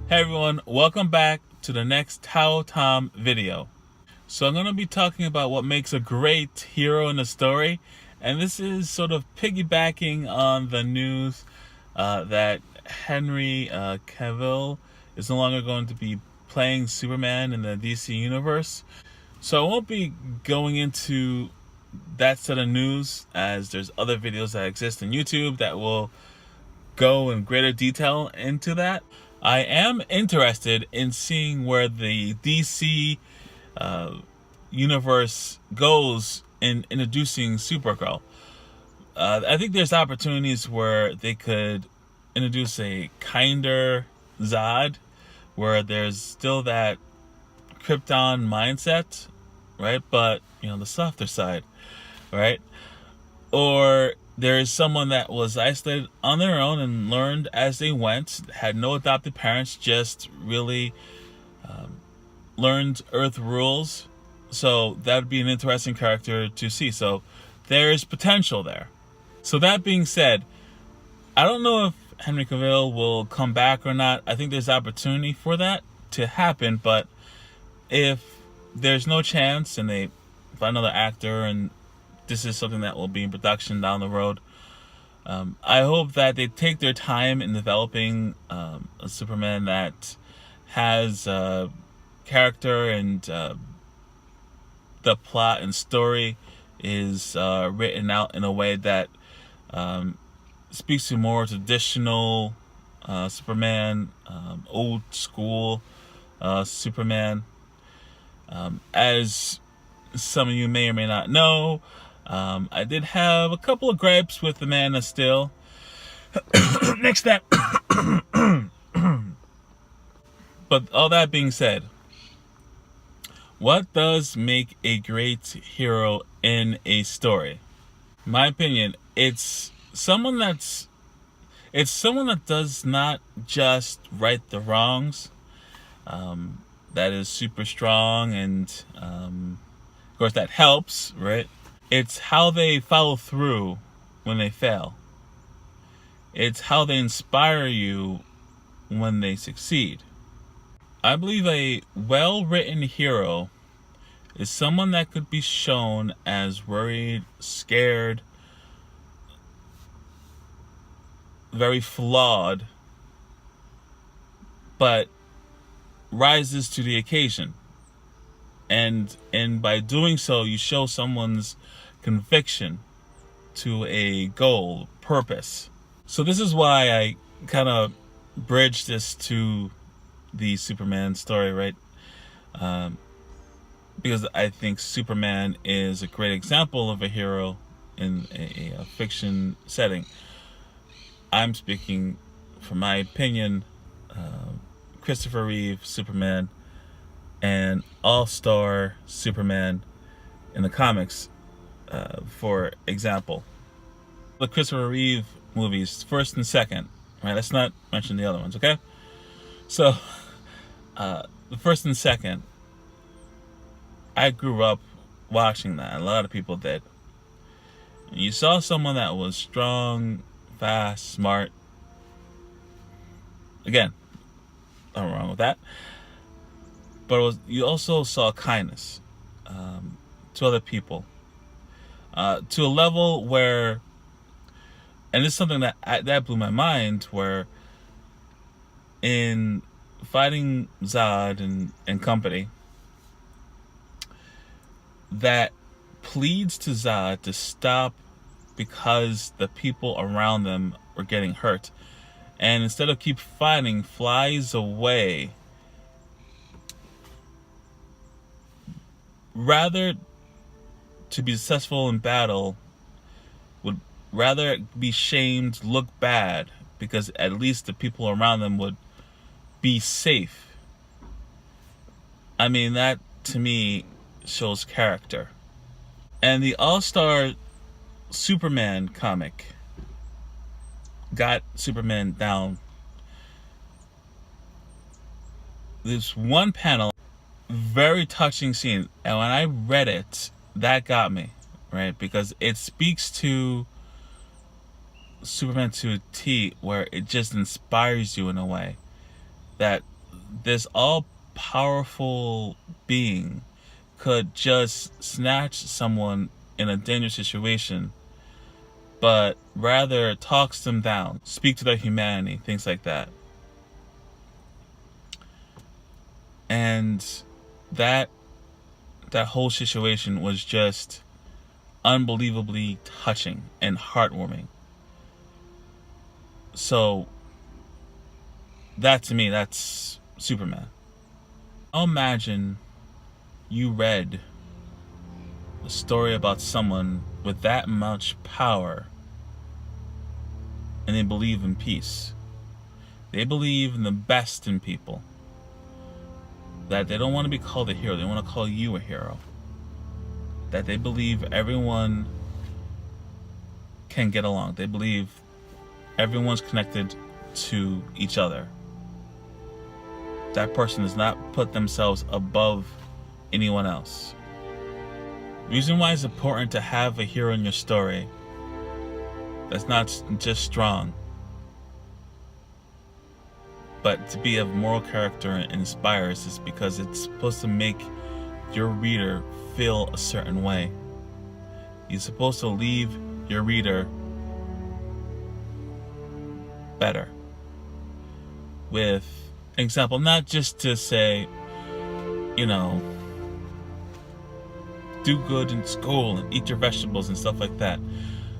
Hey everyone, welcome back to the next Tao Tom video. So I'm going to be talking about what makes a great hero in a story, and this is sort of piggybacking on the news that Henry Cavill is no longer going to be playing Superman in the DC universe. So I won't be going into that set of news, as there's other videos that exist on YouTube that will go in greater detail into that. I am interested in seeing where the DC universe goes in introducing Supergirl. I think there's opportunities where they could introduce a kinder Zod, where there's still that Krypton mindset, right? But, the softer side, right? Or there is someone that was isolated on their own and learned as they went, had no adopted parents, just really learned Earth rules. So that would be an interesting character to see. So there's potential there. So that being said, I don't know if Henry Cavill will come back or not. I think there's opportunity for that to happen, but if there's no chance and they find another actor and this is something that will be in production down the road, I hope that they take their time in developing a Superman that has character and the plot and story is written out in a way that speaks to more traditional Superman, old school Superman. As some of you may or may not know, I did have a couple of gripes with the Man of Steel. Next step. But all that being said, what does make a great hero in a story? In my opinion, it's someone that does not just right the wrongs, that is super strong, and of course that helps, right? It's how they follow through when they fail. It's how they inspire you when they succeed. I believe a well-written hero is someone that could be shown as worried, scared, very flawed, but rises to the occasion. And by doing so, you show someone's conviction to a goal, purpose. So this is why I kind of bridge this to the Superman story, right? Because I think Superman is a great example of a hero in a fiction setting. I'm speaking from my opinion. Christopher Reeve Superman and all-star Superman in the comics, for example. The Christopher Reeve movies, first and second, right? Let's not mention the other ones, okay? So, the first and second, I grew up watching that. A lot of people did. You saw someone that was strong, fast, smart. Again, nothing wrong with that. But you also saw kindness to other people, to a level where, and this is something that blew my mind, where in fighting Zod and company, that pleads to Zod to stop because the people around them were getting hurt, and instead of keep fighting, flies away. Rather to be successful in battle, would rather be shamed, look bad, because at least the people around them would be safe. I mean, that to me shows character. And the All-Star Superman comic got Superman down. This one panel, very touching scene, and when I read it, that got me, right? Because it speaks to Superman to a T, where it just inspires you in a way that this all-powerful being could just snatch someone in a dangerous situation, but rather talks them down, speak to their humanity, things like that. And that whole situation was just unbelievably touching and heartwarming. So that, to me, that's Superman. Now imagine you read a story about someone with that much power and they believe in peace. They believe in the best in people. That they don't want to be called a hero, they want to call you a hero. That they believe everyone can get along. They believe everyone's connected to each other. That person does not put themselves above anyone else. The reason why it's important to have a hero in your story that's not just strong, but to be of moral character and inspires, is because it's supposed to make your reader feel a certain way. You're supposed to leave your reader better. With example, not just to say, do good in school and eat your vegetables and stuff like that.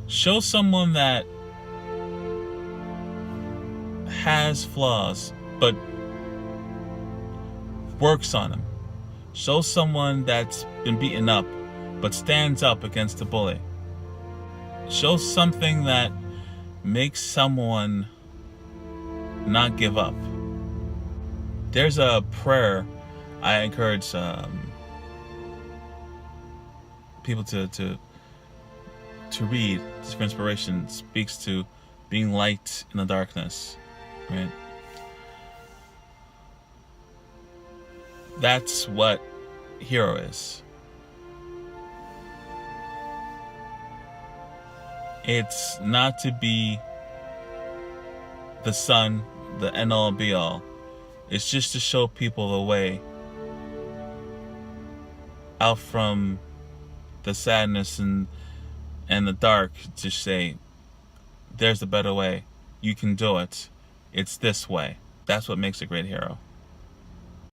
Show someone that has flaws but works on them. Show someone that's been beaten up but stands up against the bully. Show something that makes someone not give up. There's a prayer I encourage people to read. Just for inspiration. It speaks to being light in the darkness, right? That's what hero is. It's not to be the sun, the end all be all. It's just to show people the way out from the sadness and the dark, to say, there's a better way. You can do it. It's this way. That's what makes a great hero.